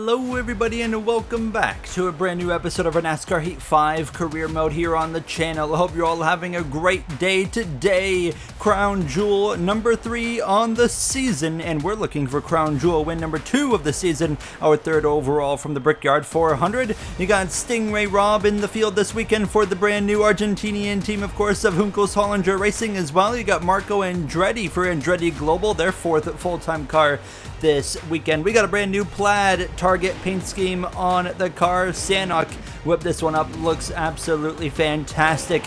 Hello everybody and welcome back to a brand new episode of our NASCAR Heat 5 career mode here on the channel. I hope you're all having a great day today. Crown Jewel number 3 on the season, and we're looking for Crown Jewel win number 2 of the season, our 3rd overall from the Brickyard 400. You got Stingray Rob in the field this weekend for the brand new Argentinian team, of course, of Juncos Hollinger Racing as well. You got Marco Andretti for Andretti Global, their 4th full-time car this weekend. We got a brand new plaid target paint scheme on the car. Sanok whipped this one up, looks absolutely fantastic.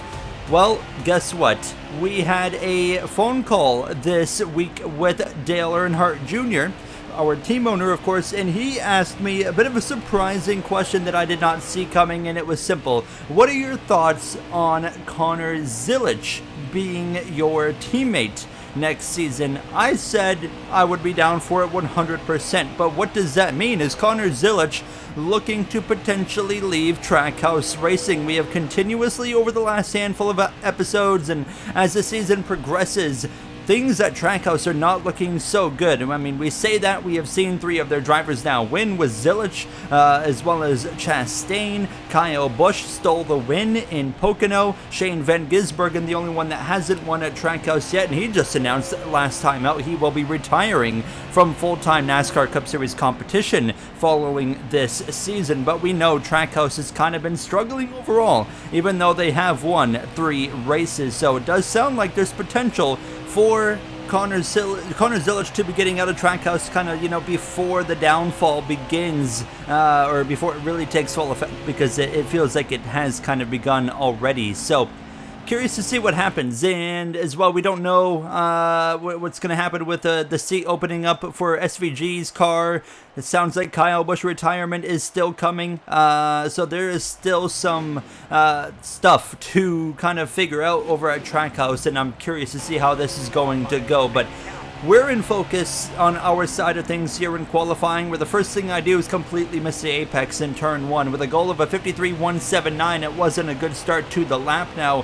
Well, guess what? We had a phone call this week with Dale Earnhardt Jr., our team owner, of course, and he asked me a bit of a surprising question that I did not see coming, and it was simple. What are your thoughts on Connor Zilisch being your teammate next season? I said I would be down for it 100%, but what does that mean? Is Connor Zilisch looking to potentially leave Trackhouse Racing? We have continuously over the last handful of episodes, and as the season progresses, things at Trackhouse are not looking so good. I mean, we say that we have seen 3 of their drivers now win with Zilisch, as well as Chastain. Kyle Busch stole the win in Pocono. Shane Van Gisbergen, the only one that hasn't won at Trackhouse yet, and he just announced last time out he will be retiring from full-time NASCAR Cup Series competition following this season. But we know Trackhouse has kind of been struggling overall, even though they have won 3 races. So it does sound like there's potential for Connor Zilisch to be getting out of Trackhouse kind of, before the downfall begins, or before it really takes full effect, because it feels like it has kind of begun already. So curious to see what happens. And as well, we don't know what's going to happen with the seat opening up for SVG's car. It sounds like Kyle Busch retirement is still coming, so there is still some stuff to kind of figure out over at Trackhouse, and I'm curious to see how this is going to go. But we're in focus on our side of things here in qualifying, where the first thing I do is completely miss the apex in turn 1 with a goal of a 53.179. It wasn't a good start to the lap. Now,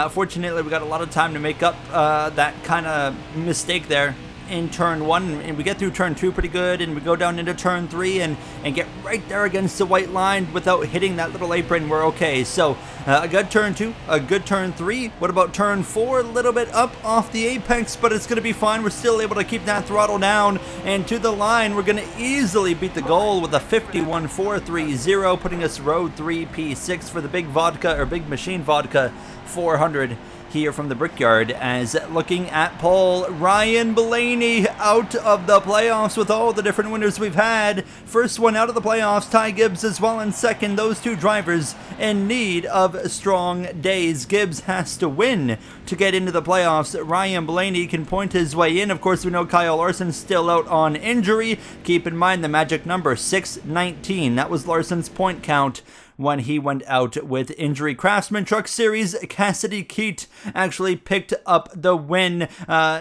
fortunately, we got a lot of time to make up that kind of mistake there in turn 1, and we get through turn 2 pretty good, and we go down into turn 3 and get right there against the white line without hitting that little apron. We're okay. So a good turn 2, a good turn 3. What about turn 4? A little bit up off the apex, but it's going to be fine. We're still able to keep that throttle down, and to the line we're going to easily beat the goal with a 51.430, putting us road 3 P6 for the Big Machine Vodka 400 here from the Brickyard. As looking at pole, Ryan Blaney out of the playoffs with all the different winners we've had. First one out of the playoffs, Ty Gibbs as well in second. Those 2 drivers in need of strong days. Gibbs has to win to get into the playoffs. Ryan Blaney can point his way in. Of course, we know Kyle Larson's still out on injury. Keep in mind the magic number, 619. That was Larson's point count when he went out with injury. Craftsman Truck Series, Cassidy Keat actually picked up the win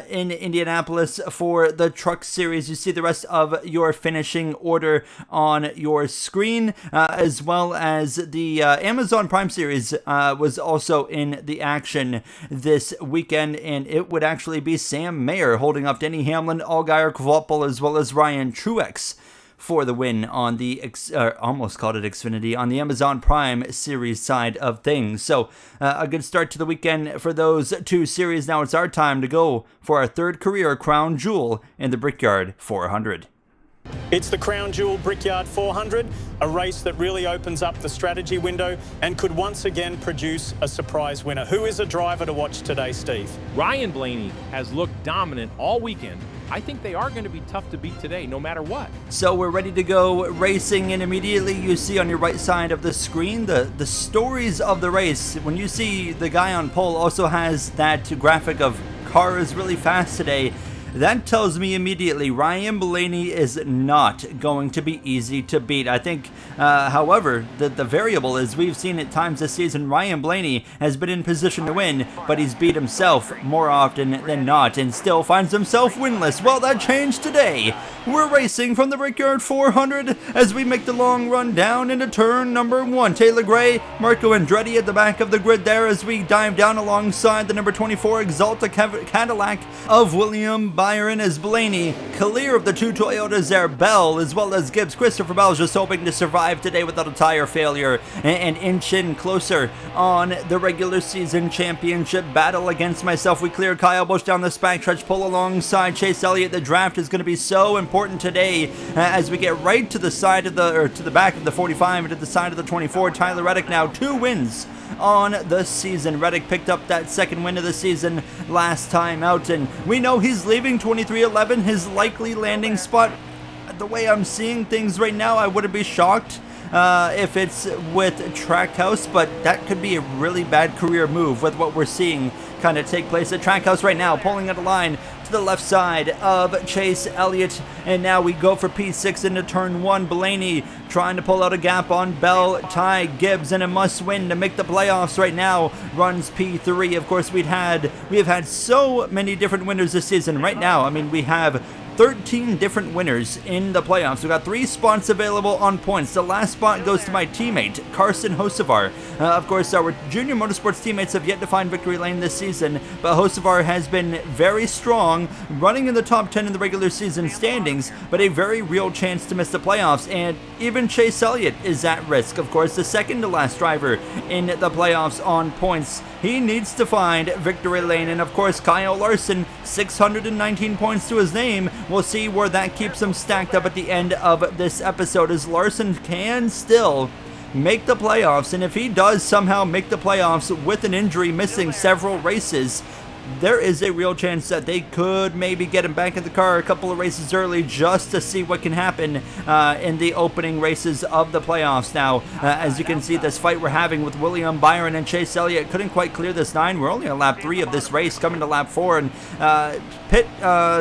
in Indianapolis for the Truck Series. You see the rest of your finishing order on your screen, as well as the Amazon Prime Series was also in the action this weekend, and it would actually be Sam Mayer holding up Denny Hamlin, Allgaier, Kvapel, as well as Ryan Truex for the win on the, almost called it Xfinity, on the Amazon Prime Series side of things. So a good start to the weekend for those 2 series. Now it's our time to go for our 3rd career Crown Jewel in the Brickyard 400. It's the Crown Jewel Brickyard 400, a race that really opens up the strategy window and could once again produce a surprise winner. Who is a driver to watch today, Steve? Ryan Blaney has looked dominant all weekend. I think they are going to be tough to beat today, no matter what. So we're ready to go racing, and immediately you see on your right side of the screen the stories of the race. When you see the guy on pole also has that graphic of car is really fast today, that tells me immediately Ryan Blaney is not going to be easy to beat. I think, however, the variable is we've seen at times this season Ryan Blaney has been in position to win, but he's beat himself more often than not and still finds himself winless. Well, that changed today. We're racing from the Brickyard 400 as we make the long run down into turn number 1. Taylor Gray, Marco Andretti at the back of the grid there as we dive down alongside the number 24 Exalta Cadillac of William Byron as Blaney clear of the two Toyotas there. Bell as well as Gibbs. Christopher Bell is just hoping to survive today without a tire failure and inch in closer on the regular season championship battle against myself. We clear Kyle Busch down the backstretch, pull alongside Chase Elliott. The draft is going to be so important today as we get right to the side of to the back of the 45 and to the side of the 24. Tyler Reddick now 2 wins on the season. Reddick picked up that second win of the season last time out, and we know he's leaving 2311, his likely landing spot. The way I'm seeing things right now, I wouldn't be shocked if it's with Trackhouse, but that could be a really bad career move with what we're seeing kind of take place at Trackhouse right now. Pulling at the line to the left side of Chase Elliott, and now we go for P6 into turn 1. Blaney trying to pull out a gap on Bell, Ty Gibbs, and a must win to make the playoffs right now. Runs P3. Of course, we have had so many different winners this season. Right now, I mean, we have 13 different winners in the playoffs. We've got 3 spots available on points. The last spot goes to my teammate, Carson Hocevar. Of course, our junior motorsports teammates have yet to find victory lane this season, but Hocevar has been very strong, running in the top 10 in the regular season standings, but a very real chance to miss the playoffs. And even Chase Elliott is at risk. Of course, the second to last driver in the playoffs on points. He needs to find victory lane, and of course, Kyle Larson, 619 points to his name. We'll see where that keeps him stacked up at the end of this episode, as Larson can still make the playoffs, and if he does somehow make the playoffs with an injury, missing several races, there is a real chance that they could maybe get him back in the car a couple of races early just to see what can happen in the opening races of the playoffs. Now, as you can see, this fight we're having with William Byron and Chase Elliott couldn't quite clear this 9. We're only on lap 3 of this race, coming to lap 4, and pit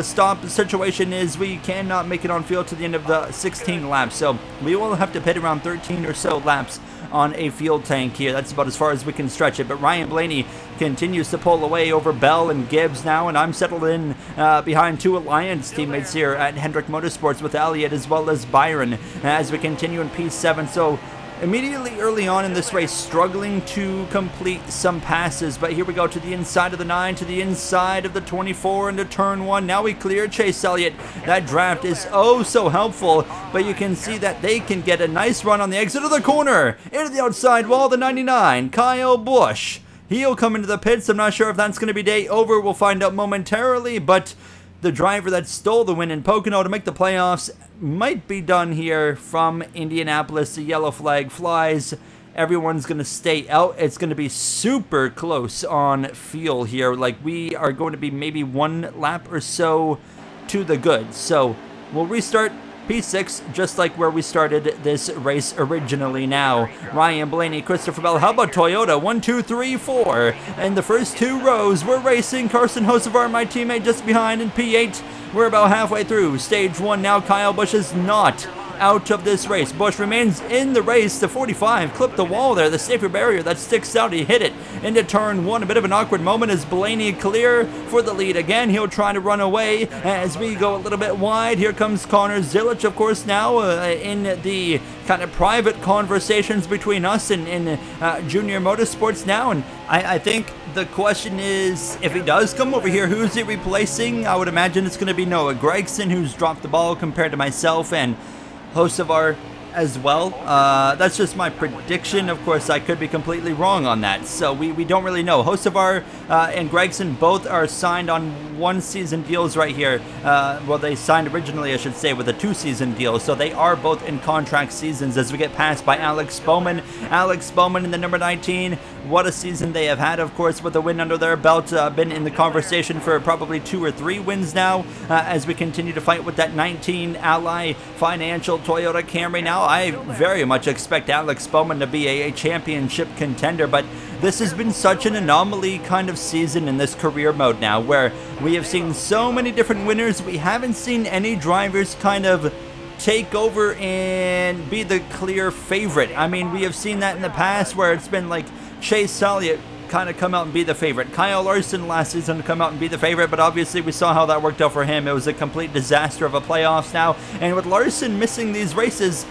stop situation is we cannot make it on field to the end of the 16 laps, so we will have to pit around 13 or so laps on a fuel tank here. That's about as far as we can stretch it. But Ryan Blaney continues to pull away over Bell and Gibbs now, and I'm settled in behind 2 Alliance teammates here at Hendrick Motorsports with Elliott as well as Byron as we continue in P7. So immediately early on in this race, struggling to complete some passes, but here we go to the inside of the 9, to the inside of the 24 into turn 1. Now we clear Chase Elliott. That draft is oh so helpful, but you can see that they can get a nice run on the exit of the corner into the outside wall. The 99, Kyle Busch. He'll come into the pits. I'm not sure if that's going to be day over. We'll find out momentarily, but the driver that stole the win in Pocono to make the playoffs might be done here from Indianapolis. The yellow flag flies. Everyone's going to stay out. It's going to be super close on fuel here. Like, we are going to be maybe 1 lap or so to the good. So we'll restart P6, just like where we started this race originally. Now, Ryan Blaney, Christopher Bell. How about Toyota? 1, 2, 3, 4. And the first 2 rows, we're racing. Carson Hocevar, my teammate, just behind in P8. We're about halfway through stage 1 now. Kyle Busch is not out of this race. Busch remains in the race. The 45 clipped the wall there, the safety barrier that sticks out. He hit it into turn 1. A bit of an awkward moment as Blaney clear for the lead. Again, he'll try to run away as we go a little bit wide. Here comes Connor Zilic, of course, now in the kind of private conversations between us and Junior Motorsports now. And I think the question is, if he does come over here, who's he replacing? I would imagine it's going to be Noah Gregson, who's dropped the ball compared to myself and Hocevar as well. That's just my prediction. Of course, I could be completely wrong on that, so we don't really know. Hocevar and Gregson both are signed on 1-season deals right here. Well, they signed originally, I should say, with a 2-season deal, so they are both in contract seasons as we get passed by Alex Bowman. Alex Bowman in the number 19. What a season they have had, of course, with a win under their belt. Been in the conversation for probably 2 or 3 wins now as we continue to fight with that 19 Ally Financial Toyota Camry. Now, I very much expect Alex Bowman to be a championship contender, but this has been such an anomaly kind of season in this career mode now, where we have seen so many different winners. We haven't seen any drivers kind of take over and be the clear favorite. I mean, we have seen that in the past where it's been like Chase Elliott kind of come out and be the favorite. Kyle Larson last season to come out and be the favorite, but obviously we saw how that worked out for him. It was a complete disaster of a playoffs now, and with Larson missing these races,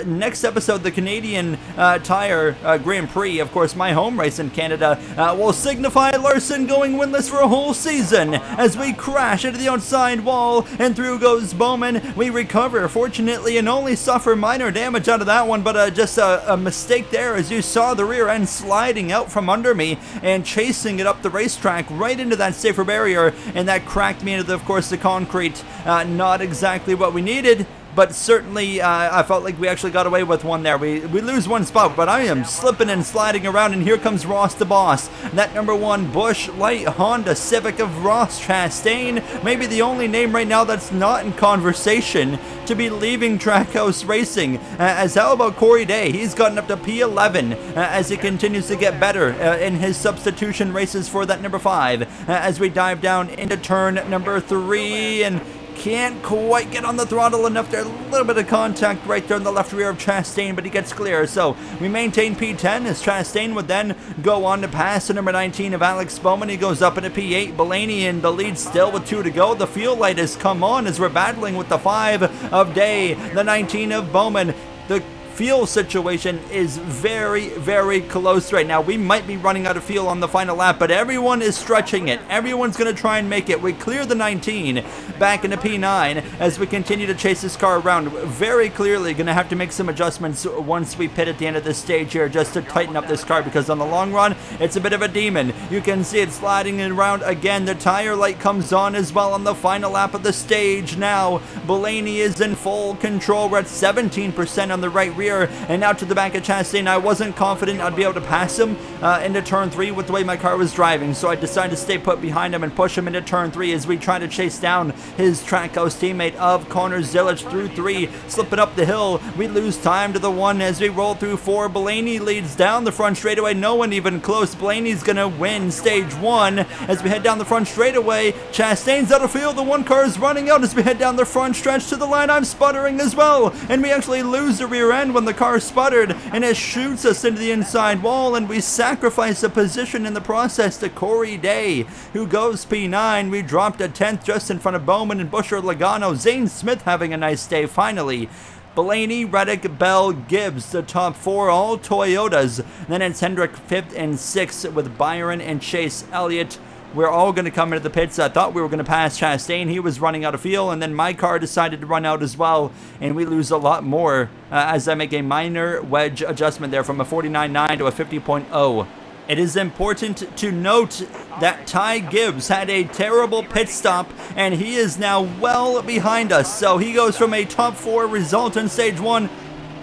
next episode, the Canadian Tire Grand Prix, of course, my home race in Canada, will signify Larson going winless for a whole season as we crash into the outside wall, and through goes Bowman. We recover, fortunately, and only suffer minor damage out of that one, but just a mistake there, as you saw the rear end sliding out from under me and chasing it up the racetrack right into that safer barrier, and that cracked me into, of course, the concrete. Not exactly what we needed, but certainly I felt like we actually got away with one there. We lose one spot, but I am slipping and sliding around, and here comes Ross the Boss. That number 1 Busch Light Honda Civic of Ross Chastain, maybe the only name right now that's not in conversation to be leaving Trackhouse Racing. As how about Corey Day? He's gotten up to P11 as he continues to get better in his substitution races for that number 5. As we dive down into turn number 3, and can't quite get on the throttle enough there. A little bit of contact right there in the left rear of Chastain, but he gets clear. So we maintain P10 as Chastain would then go on to pass the number 19 of Alex Bowman. He goes up into P8. Blaney in the lead still with 2 to go. The fuel light has come on as we're battling with the 5 of Day, the 19 of Bowman. The fuel situation is very, very close right now. We might be running out of fuel on the final lap, but everyone is stretching it. Everyone's going to try and make it. We clear the 19 back into P9 as we continue to chase this car around. Very clearly going to have to make some adjustments once we pit at the end of this stage here just to tighten up this car, because on the long run, it's a bit of a demon. You can see it sliding around again. The tire light comes on as well on the final lap of the stage now. Blaney is in full control. We're at 17% on the right rear, and now to the back of Chastain. I wasn't confident I'd be able to pass him into turn 3 with the way my car was driving, so I decided to stay put behind him and push him into turn 3 as we try to chase down his Trackhouse teammate of Connor Zilic through 3, slipping up the hill. We lose time to the 1 as we roll through 4. Blaney leads down the front straightaway. No one even close. Blaney's gonna win stage 1 as we head down the front straightaway. Chastain's out of field. The 1 car is running out as we head down the front stretch to the line. I'm sputtering as well, and we actually lose the rear end when the car sputtered, and it shoots us into the inside wall, and we sacrifice a position in the process to Corey Day, who goes P9. We dropped a 10th just in front of Bowman and Busher Logano. Zane Smith having a nice day finally. Blaney, Reddick, Bell, Gibbs, the top 4, all Toyotas. Then it's Hendrick 5th and 6th with Byron and Chase Elliott. We're all going to come into the pits. I thought we were going to pass Chastain. He was running out of fuel, and then my car decided to run out as well, and we lose a lot more as I make a minor wedge adjustment there from a 49.9 to a 50.0. It is important to note that Ty Gibbs had a terrible pit stop, and he is now well behind us. So he goes from a top 4 result in stage 1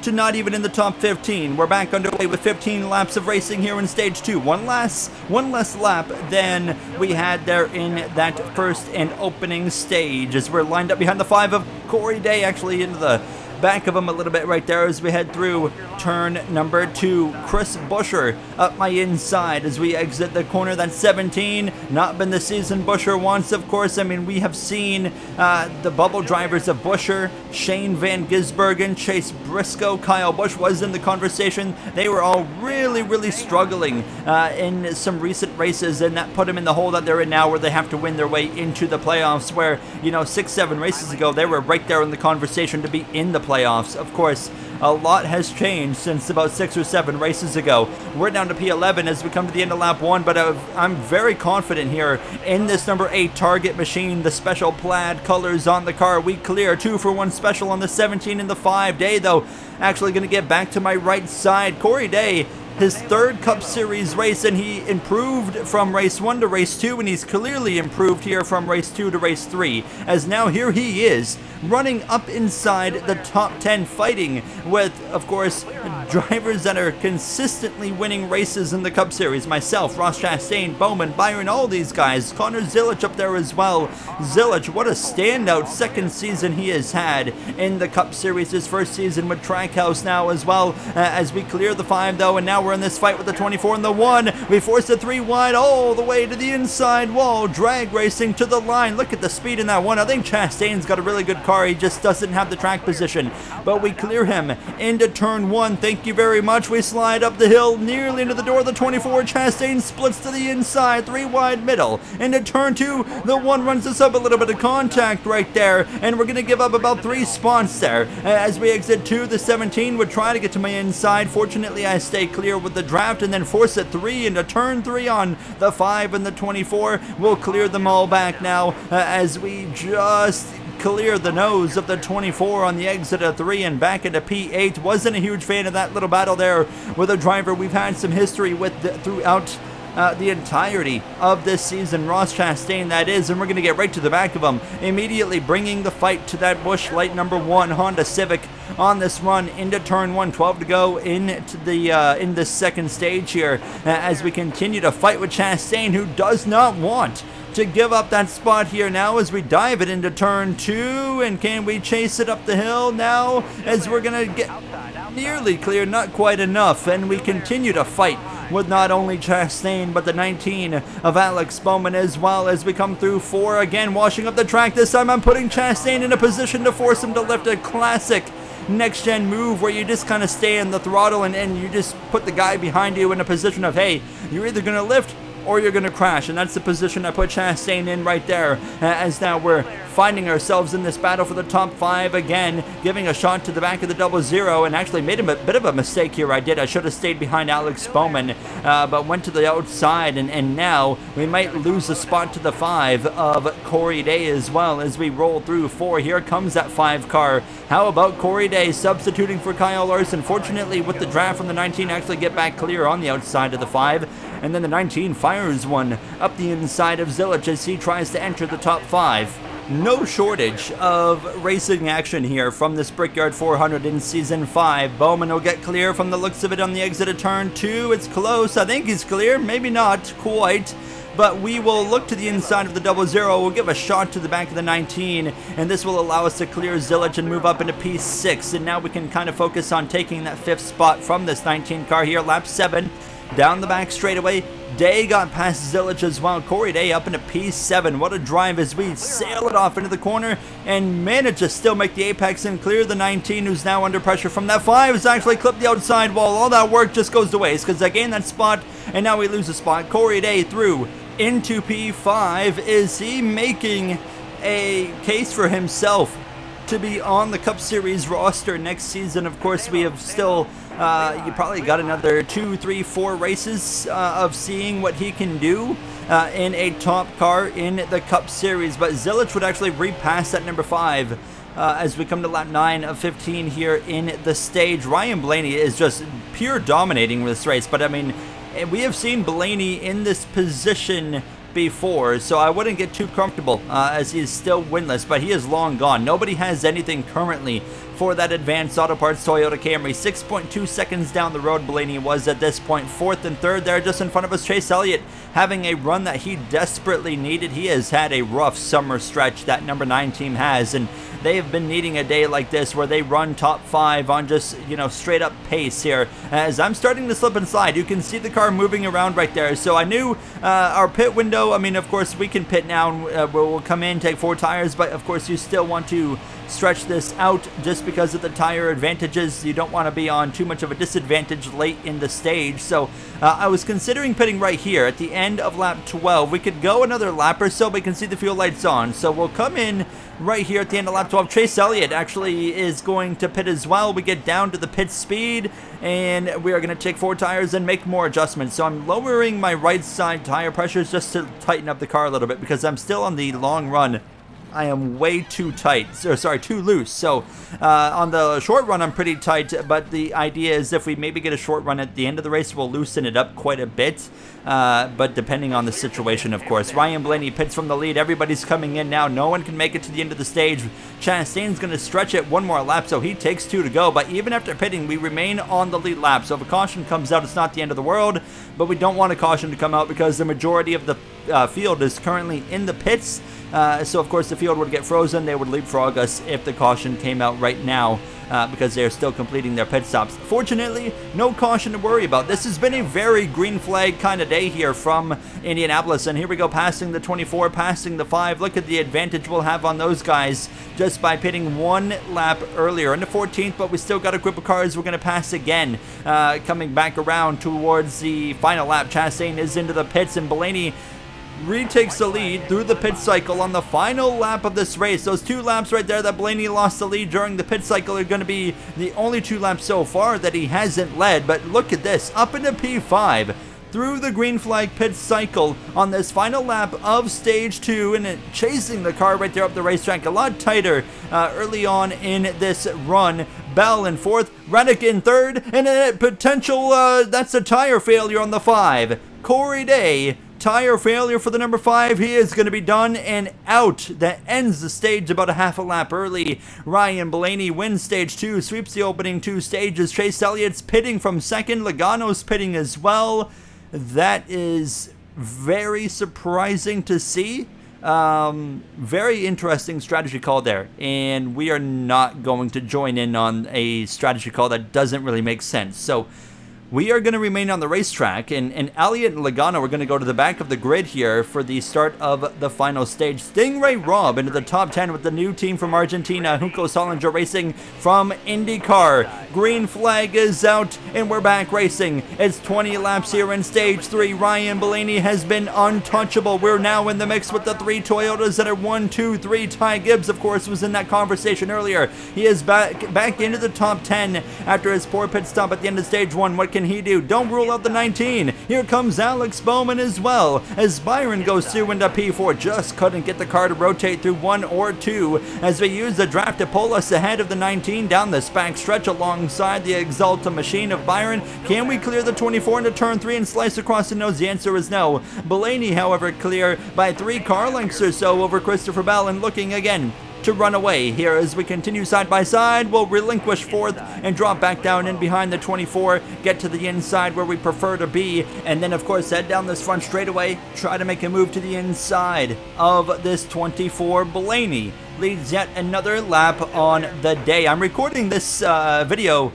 to not even in the top 15. We're back underway with 15 laps of racing here in stage 2. One less lap than we had there in that first and opening stage, as we're lined up behind the 5 of Corey Day, actually into the back of him a little bit right there as we head through turn number 2. Chris Busher up my inside as we exit the corner. That's 17. Not been the season Busher wants, of course. I mean, we have seen the bubble drivers of Busher, Shane Van Gisbergen, Chase Briscoe, Kyle Busch was in the conversation. They were all really, really struggling in some recent races, and that put them in the hole that they're in now, where they have to win their way into the playoffs, where, 6-7 races ago, they were right there in the conversation to be in the playoffs. Of course, a lot has changed since about 6 or 7 races ago. We're down to P11 as we come to the end of lap 1, but I'm very confident here in this number 8 Target machine. The special plaid colors on the car. We clear 2 for 1 special on the 17 and the 5. Day, though, actually going to get back to my right side. Corey Day, his 3rd Cup Series race, and he improved from race 1 to race 2, and he's clearly improved here from race 2 to race 3, as now here he is running up inside the top 10, fighting with, of course, drivers that are consistently winning races in the Cup Series. Myself, Ross Chastain, Bowman, Byron, all these guys. Connor Zilic up there as well. Zilic, what a standout second season he has had in the Cup Series. His first season with Trackhouse now as well, as we clear the 5 though, and now we're in this fight with the 24 and the 1. We force the 3 wide all the way to the inside wall. Drag racing to the line. Look at the speed in that one. I think Chastain's got a really good car car. He just doesn't have the track position. But we clear him into turn 1. Thank you very much. We slide up the hill nearly into the door of the 24. Chastain splits to the inside, 3 wide middle. Into turn 2, the 1 runs us up a little bit of contact right there, and we're going to give up about 3 spots there. As we exit 2, the 17 would try to get to my inside. Fortunately, I stay clear with the draft and then force it 3 into turn 3 on the 5 and the 24. We'll clear them all back now as we just clear the nose of the 24 on the exit of 3 and back into P8. Wasn't a huge fan of that little battle there with a driver we've had some history with throughout the entirety of this season, Ross Chastain that is, and we're going to get right to the back of him, immediately bringing the fight to that Busch Light number 1 Honda Civic on this run into turn 1. 12 to go into the in this second stage here as we continue to fight with Chastain, who does not want to give up that spot here now as we dive it into turn 2. And can we chase it up the hill now as we're going to get nearly clear, not quite enough, and we continue to fight with not only Chastain but the 19 of Alex Bowman as well as we come through 4 again, washing up the track. This time I'm putting Chastain in a position to force him to lift, a classic next-gen move where you just kind of stay in the throttle and you just put the guy behind you in a position of, hey, you're either going to lift or you're going to crash, and that's the position I put Chastain in right there, as now we're finding ourselves in this battle for the top 5 again, giving a shot to the back of the 00, and actually made a bit of a mistake here. I should have stayed behind Alex Bowman, but went to the outside, and now we might lose a spot to the 5 of Corey Day as well as we roll through 4. Here comes that 5 car. How about Corey Day substituting for Kyle Larson? Fortunately, with the draft from the 19, actually get back clear on the outside of the 5. And then the 19 fires one up the inside of Zilich as he tries to enter the top 5. No shortage of racing action here from this Brickyard 400 in Season 5. Bowman will get clear from the looks of it on the exit of turn 2. It's close. I think he's clear. Maybe not quite. But we will look to the inside of the 00. We'll give a shot to the back of the 19, and this will allow us to clear Zilich and move up into P6. And now we can kind of focus on taking that 5th spot from this 19 car here. Lap 7. Down the back straightaway, Day got past Zilich as well. Corey Day up into P7. What a drive as we sail it off into the corner and manage to still make the apex and clear the 19, who's now under pressure from that 5. Has actually clipped the outside wall. All that work just goes to waste because I gained that spot and now we lose a spot. Corey Day through into P5. Is he making a case for himself to be on the Cup Series roster next season? Of course, we have still you probably got another 2, 3, 4 races of seeing what he can do in a top car in the Cup Series. But Zilich would actually repass that number 5 as we come to lap 9 of 15 here in the stage. Ryan Blaney is just pure dominating with this race. But I mean, we have seen Blaney in this position before, so I wouldn't get too comfortable as he is still winless, but he is long gone. Nobody has anything currently for that Advanced Auto Parts Toyota Camry. 6.2 seconds down the road Blaney was at this point. 4th and 3rd there just in front of us. Chase Elliott having a run that he desperately needed. He has had a rough summer stretch, that number 9 team has, and they have been needing a day like this where they run top 5 on just, you know, straight up pace here. As I'm starting to slip and slide, you can see the car moving around right there. So I knew our pit window, I mean, of course, we can pit now and we'll come in, take 4 tires, but of course you still want to stretch this out just because of the tire advantages. You don't want to be on too much of a disadvantage late in the stage. So I was considering pitting right here at the end of lap 12. We could go another lap or so, but you can see the fuel lights on. So we'll come in right here at the end of lap 12. Chase Elliott actually is going to pit as well. We get down to the pit speed and we are going to take 4 tires and make more adjustments. So I'm lowering my right side tire pressures just to tighten up the car a little bit because I'm still on the long run. I am way too tight, or sorry, too loose. So on the short run, I'm pretty tight, but the idea is if we maybe get a short run at the end of the race, we'll loosen it up quite a bit, but depending on the situation, of course. Ryan Blaney pits from the lead. Everybody's coming in now. No one can make it to the end of the stage. Chastain's going to stretch it one more lap, so he takes 2 to go, but even after pitting, we remain on the lead lap. So if a caution comes out, it's not the end of the world, but we don't want a caution to come out because the majority of the field is currently in the pits. So of course the field would get frozen. They would leapfrog us if the caution came out right now, because they're still completing their pit stops. Fortunately, no caution to worry about. This has been a very green flag kind of day here from Indianapolis, and here we go, passing the 24, passing the 5. Look at the advantage we'll have on those guys just by pitting 1 lap earlier in the 14th, but we still got a group of cars we're going to pass again, coming back around towards the final lap. Chastain is into the pits, and Blaney retakes the lead through the pit cycle on the final lap of this race. Those 2 laps right there that Blaney lost the lead during the pit cycle are going to be the only 2 laps so far that he hasn't led. But look at this, up into P5 through the green flag pit cycle on this final lap of stage 2, and chasing the car right there up the racetrack. A lot tighter early on in this run. Bell in 4th, Reddick in 3rd, and a potential, that's a tire failure on the 5. Corey Day, tire failure for the number 5. He is going to be done and out. That ends the stage about a half a lap early. Ryan Blaney wins stage 2, sweeps the opening 2 stages. Chase Elliott's pitting from 2nd. Logano's pitting as well. That is very surprising to see. Very interesting strategy call there, and we are not going to join in on a strategy call that doesn't really make sense. So we are going to remain on the racetrack, and Elliott and Logano are going to go to the back of the grid here for the start of the final stage. Stingray Robb into the top 10 with the new team from Argentina, Junko Solinger Racing from IndyCar. Green flag is out, and we're back racing. It's 20 laps here in stage 3. Ryan Blaney has been untouchable. We're now in the mix with the 3 Toyotas that are 1, 2, 3. Ty Gibbs, of course, was in that conversation earlier. He is back into the top 10 after his poor pit stop at the end of stage 1. What can he do? Don't rule out the 19. Here comes Alex Bowman as well, as Byron goes through into P4. Just couldn't get the car to rotate through 1 or 2 as we use the draft to pull us ahead of the 19 down this back stretch alongside the Exalta machine of Byron. Can we clear the 24 into turn 3 and slice across the nose? The answer is no. Blaney, however, clear by 3 car lengths or so over Christopher Bell, and looking again to run away here as we continue side by side. We'll relinquish 4th and drop back down in behind the 24, get to the inside where we prefer to be, and then of course head down this front straightaway, try to make a move to the inside of this 24. Blaney leads yet another lap on the day. I'm recording this video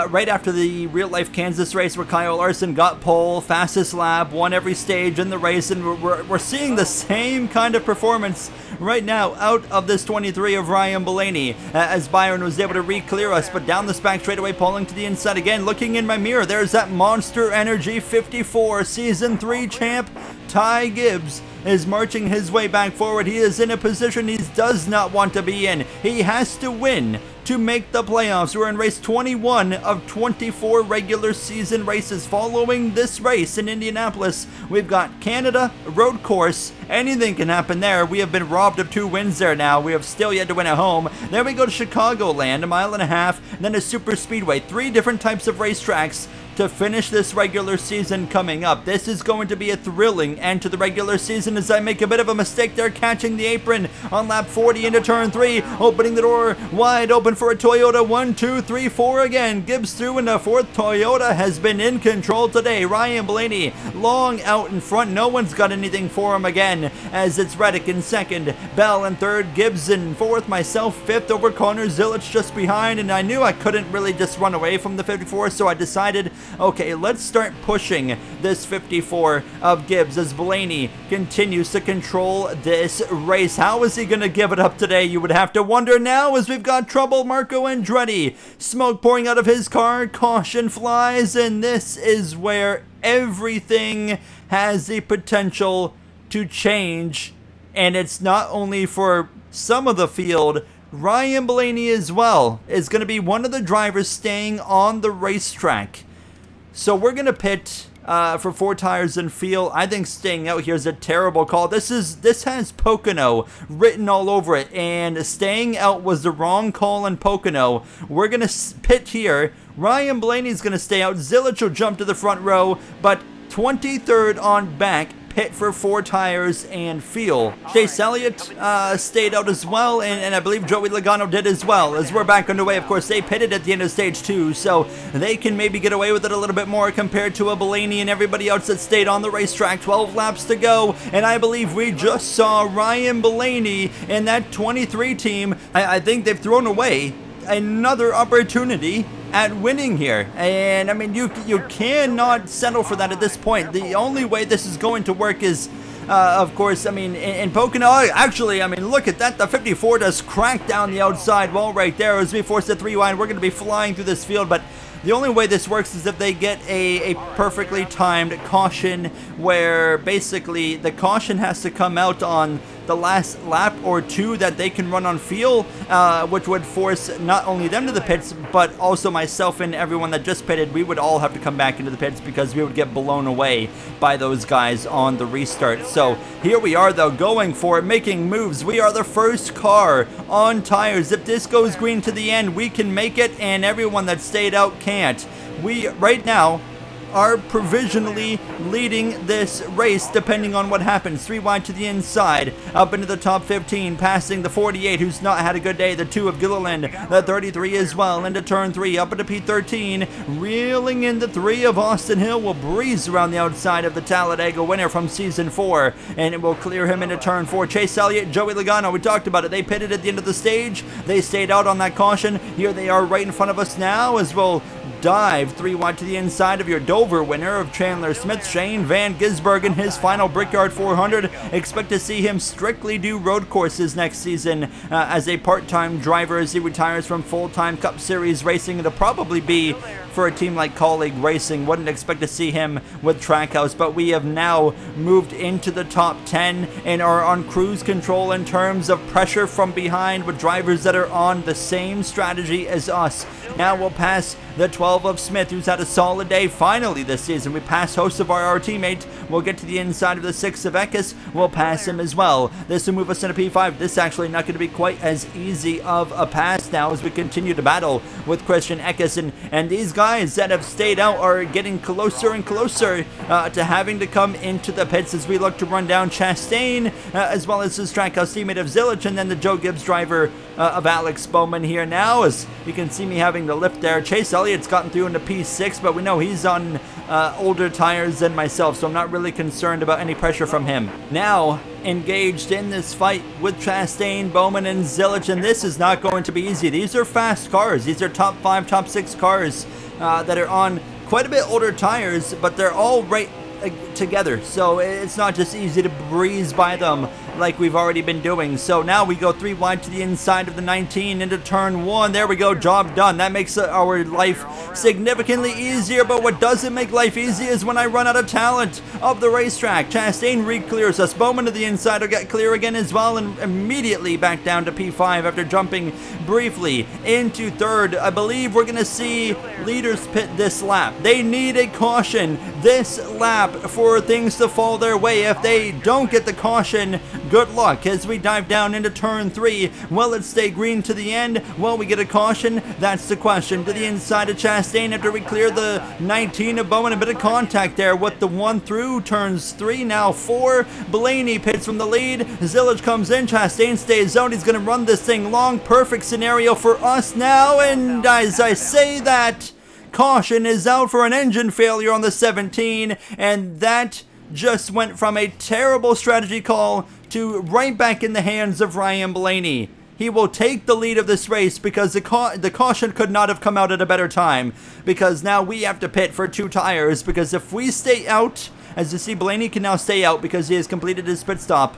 right after the real-life Kansas race where Kyle Larson got pole, fastest lap, won every stage in the race, and we're seeing the same kind of performance right now out of this 23 of Ryan Blaney, as Byron was able to re-clear us, but down this back straightaway, pulling to the inside again. Looking in my mirror, there's that Monster Energy 54 Season 3 champ, Ty Gibbs, is marching his way back forward. He is in a position he does not want to be in. He has to win to make the playoffs. We're in race 21 of 24 regular season races. Following this race in Indianapolis, we've got Canada, road course. Anything can happen there. We have been robbed of 2 wins there now. We have still yet to win at home. Then we go to Chicagoland, 1.5 miles, then a super speedway. 3 different types of racetracks to finish this regular season coming up. This is going to be a thrilling end to the regular season as I make a bit of a mistake there, catching the apron on lap 40 into turn 3, opening the door wide open for a Toyota. 1, 2, 3, 4 again. Gibbs through into 4th. Toyota has been in control today. Ryan Blaney long out in front. No one's got anything for him again, as it's Reddick in 2nd, Bell in 3rd, Gibbs in 4th, myself 5th over Connor Zilic just behind, and I knew I couldn't really just run away from the 54, so I decided, okay, let's start pushing this 54 of Gibbs as Blaney continues to control this race. How is he going to give it up today? You would have to wonder now, as we've got trouble. Marco Andretti, smoke pouring out of his car, caution flies, and this is where everything has the potential to change, and it's not only for some of the field. Ryan Blaney as well is going to be one of the drivers staying on the racetrack. So we're going to pit for 4 tires and feel. I think staying out here is a terrible call. This has Pocono written all over it, and staying out was the wrong call in Pocono. We're going to pit here. Ryan Blaney's going to stay out. Zilic will jump to the front row, but 23rd on back pit for 4 tires and fuel. Chase Elliott stayed out as well, and I believe Joey Logano did as well. As we're back underway, of course, they pitted at the end of stage 2, so they can maybe get away with it a little bit more compared to a Blaney and everybody else that stayed on the racetrack. 12 laps to go, and I believe we just saw Ryan Blaney and that 23 team. I think they've thrown away another opportunity at winning here, and I mean, you cannot settle for that at this point. The only way this is going to work is of course, I mean, in Pocono, actually, I mean, look at that. The 54 does crack down the outside wall right there as we force the 3 wide. We're going to be flying through this field, but the only way this works is if they get a perfectly timed caution, where basically the caution has to come out on the last lap or 2 that they can run on fuel, which would force not only them to the pits, but also myself and everyone that just pitted. We would all have to come back into the pits because we would get blown away by those guys on the restart. So here we are, though, going for it, making moves. We are the first car on tires. If this goes green to the end, we can make it, and everyone that stayed out can't. We, right now, are provisionally leading this race depending on what happens. 3 wide to the inside, up into the top 15, passing the 48 who's not had a good day, the 2 of Gilliland, the 33 as well, into turn 3, up into P13, reeling in the 3 of Austin Hill, will breeze around the outside of the Talladega winner from season 4, and it will clear him into turn 4. Chase Elliott, Joey Logano, we talked about it, they pitted at the end of the stage, they stayed out on that caution. Here they are right in front of us now as we'll dive 3 wide to the inside of your Dover winner of Chandler Smith, Shane Van Gisbergen, his final Brickyard 400. Expect to see him strictly do road courses next season as a part-time driver as he retires from full-time Cup Series racing. It'll probably be for a team like Colleague Racing. Wouldn't expect to see him with Trackhouse, but we have now moved into the top 10 and are on cruise control in terms of pressure from behind with drivers that are on the same strategy as us. Now we'll pass the 12 of Smith, who's had a solid day finally this season. We pass host of our teammate. We'll get to the inside of the 6 of Eckes. We'll pass him as well. This will move us into P5. This actually not going to be quite as easy of a pass now as we continue to battle with Christian Eckes. And these guys that have stayed out are getting closer and closer to having to come into the pits as we look to run down Chastain, as well as his Trackhouse teammate of Zilich, and then the Joe Gibbs driver of Alex Bowman here now. As you can see me having the lift there. Chase Elliott's gotten through into P6, but we know he's on older tires than myself, so I'm not really concerned about any pressure from him. Now engaged in this fight with Chastain, Bowman, and Zilich, and this is not going to be easy. These are fast cars. These are top 5, top 6 cars that are on quite a bit older tires, but they're all right together, so it's not just easy to breeze by them like we've already been doing. So now we go 3 wide to the inside of the 19 into turn 1. There we go, job done. That makes our life significantly easier, but what doesn't make life easy is when I run out of talent of the racetrack. Chastain re-clears us. Bowman to the inside will get clear again as well, and immediately back down to P5 after jumping briefly into 3rd. I believe we're going to see leaders pit this lap. They need a caution this lap for things to fall their way. If they don't get the caution, good luck as we dive down into turn 3. Will it stay green to the end? Will we get a caution? That's the question. To the inside of Chastain after we clear the 19 of Bowman. A bit of contact there with the 1 through turns 3, now 4. Blaney pits from the lead. Zilich comes in. Chastain stays out. He's going to run this thing long. Perfect scenario for us now. And as I say that, caution is out for an engine failure on the 17, and that just went from a terrible strategy call to right back in the hands of Ryan Blaney. He will take the lead of this race because the caution could not have come out at a better time, because now we have to pit for 2 tires, because if we stay out, as you see, Blaney can now stay out because he has completed his pit stop.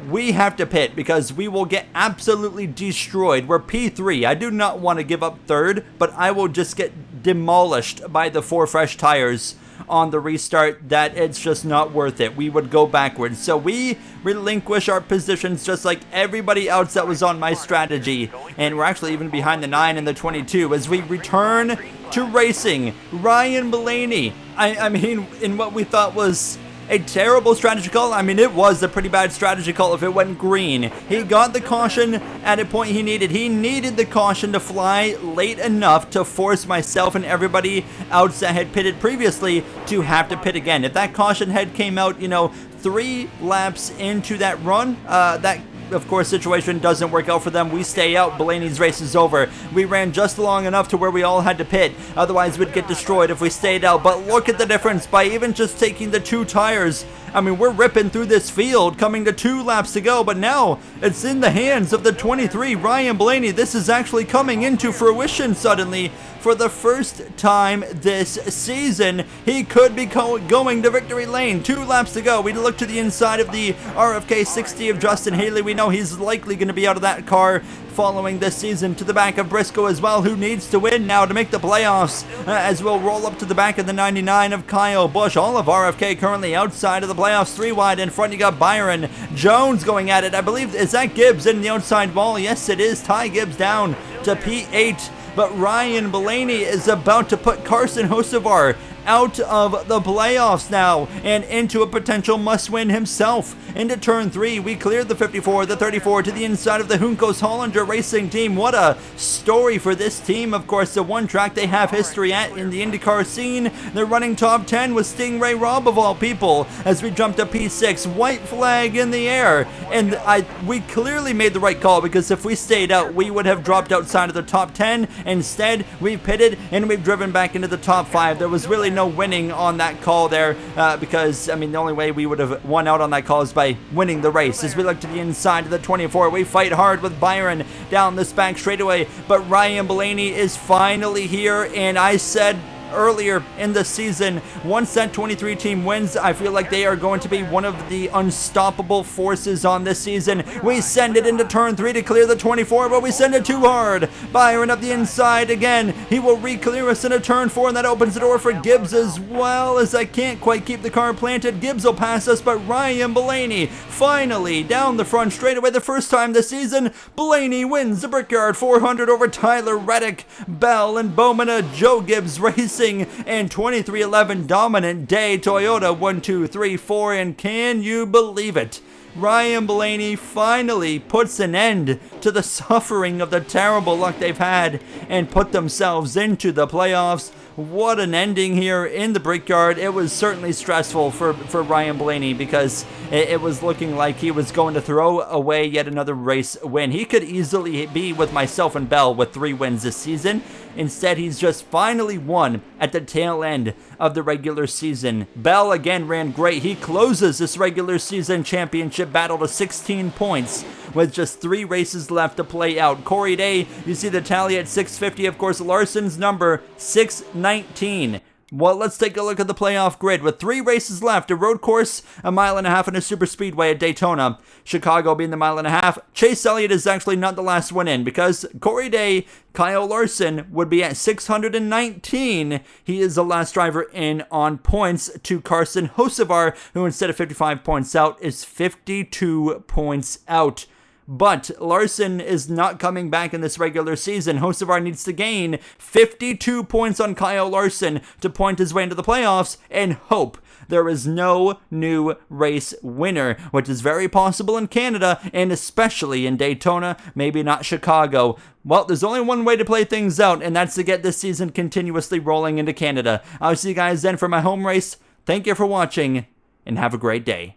We have to pit because we will get absolutely destroyed. We're P3. I do not want to give up 3rd, but I will just get demolished by the 4 fresh tires on the restart. That it's just not worth it. We would go backwards. So we relinquish our positions just like everybody else that was on my strategy. And we're actually even behind the 9 and the 22 as we return to racing. Ryan Blaney, I mean, in what we thought was a terrible strategy call. I mean, it was a pretty bad strategy call if it went green. He got the caution at a point he needed. He needed the caution to fly late enough to force myself and everybody else that had pitted previously to have to pit again. If that caution head came out, 3 laps into that run, that of course situation doesn't work out for them. We stay out. Blaney's race is over. We ran just long enough to where we all had to pit, otherwise we'd get destroyed if we stayed out. But look at the difference by even just taking the 2 tires. I mean, we're ripping through this field, coming to 2 laps to go, but now it's in the hands of the 23, Ryan Blaney. This is actually coming into fruition suddenly. For the first time this season, he could be going to victory lane. 2 laps to go. We look to the inside of the RFK 60 of Justin Haley. We know he's likely going to be out of that car following this season. To the back of Briscoe as well, who needs to win now to make the playoffs, as we'll roll up to the back of the 99 of Kyle Busch. All of RFK currently outside of the playoffs. 3 wide in front. You got Byron Jones going at it. I believe, is that Gibbs in the outside wall? Yes, it is. Ty Gibbs down to P8. But Ryan Blaney is about to put Carson Hocevar out of the playoffs now and into a potential must-win himself. Into turn 3, we cleared the 54, the 34 to the inside of the Juncos Hollinger Racing Team. What a story for this team. Of course, the one track they have history at in the IndyCar scene. They're running top 10 with Stingray Robb of all people as we jump to P6. White flag in the air. And we clearly made the right call, because if we stayed out, we would have dropped outside of the top 10. Instead, we've pitted and we've driven back into the top 5. There was really no winning on that call there, because, I mean, the only way we would have won out on that call is by winning the race. As we look to the inside of the 24, we fight hard with Byron down this back straightaway, but Ryan Blaney is finally here, and I said earlier in the season, once that 23 team wins, I feel like they are going to be one of the unstoppable forces on this season. We send it into turn 3 to clear the 24, but we send it too hard. Byron up the inside again. He will re-clear us into turn 4, and that opens the door for Gibbs as well, as I can't quite keep the car planted. Gibbs will pass us, but Ryan Blaney finally down the front straightaway. The first time this season, Blaney wins the Brickyard 400 over Tyler Reddick, Bell, and Bowman. Joe Gibbs Racing and 2311 dominant day Toyota 1, 2, 3, 4, and can you believe it? Ryan Blaney finally puts an end to the suffering of the terrible luck they've had and put themselves into the playoffs. What an ending here in the Brickyard. It was certainly stressful for Ryan Blaney, because it was looking like he was going to throw away yet another race win. He could easily be with myself and Bell with 3 wins this season. Instead, he's just finally won at the tail end of the regular season. Bell again ran great. He closes this regular season championship battle to 16 points with just 3 races left to play out. Corey Day, you see the tally at 650. Of course, Larson's number 619. Well, let's take a look at the playoff grid. With 3 races left, a road course, a 1.5 miles, and a super speedway at Daytona. Chicago being the 1.5 miles. Chase Elliott is actually not the last one in, because Corey Day, Kyle Larson would be at 619. He is the last driver in on points to Carson Hocevar, who instead of 55 points out is 52 points out. But Larson is not coming back in this regular season. Hocevar needs to gain 52 points on Kyle Larson to point his way into the playoffs and hope there is no new race winner, which is very possible in Canada and especially in Daytona, maybe not Chicago. Well, there's only one way to play things out, and that's to get this season continuously rolling into Canada. I'll see you guys then for my home race. Thank you for watching, and have a great day.